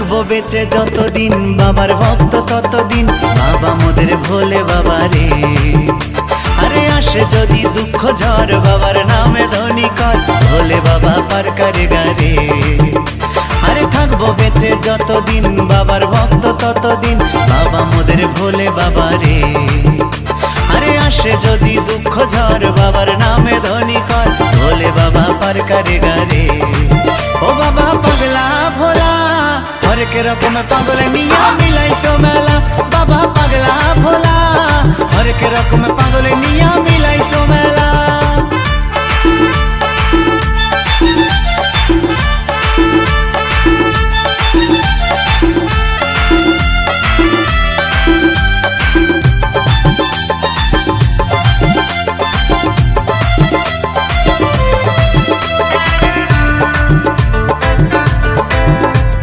থাকবো বেঁচে যতদিন বাবার ভক্ত ততদিন বাবা মোদের ভোলে বাবা রে। আরে আসে যদি দুঃখ ঝড় বাবার নামে ধ্বনি কর ভোলে বাবা পার করে গারে। আরে থাকবো বেঁচে যতদিন বাবার ভক্ত ততদিন বাবা মোদের ভোলে বাবা রে। আরে আসে যদি দুঃখ ঝড় বাবার নামে ধ্বনি কর ভোলে বাবা পার করে গারে। ও বাবা পাগলা ভোলা হরেক রকম পাগল নিয়া মিলাইছো মেলা। বাবা পাগলা ভোলা হরেক রকম পাগল নিয়া মিলাইছো মেলা।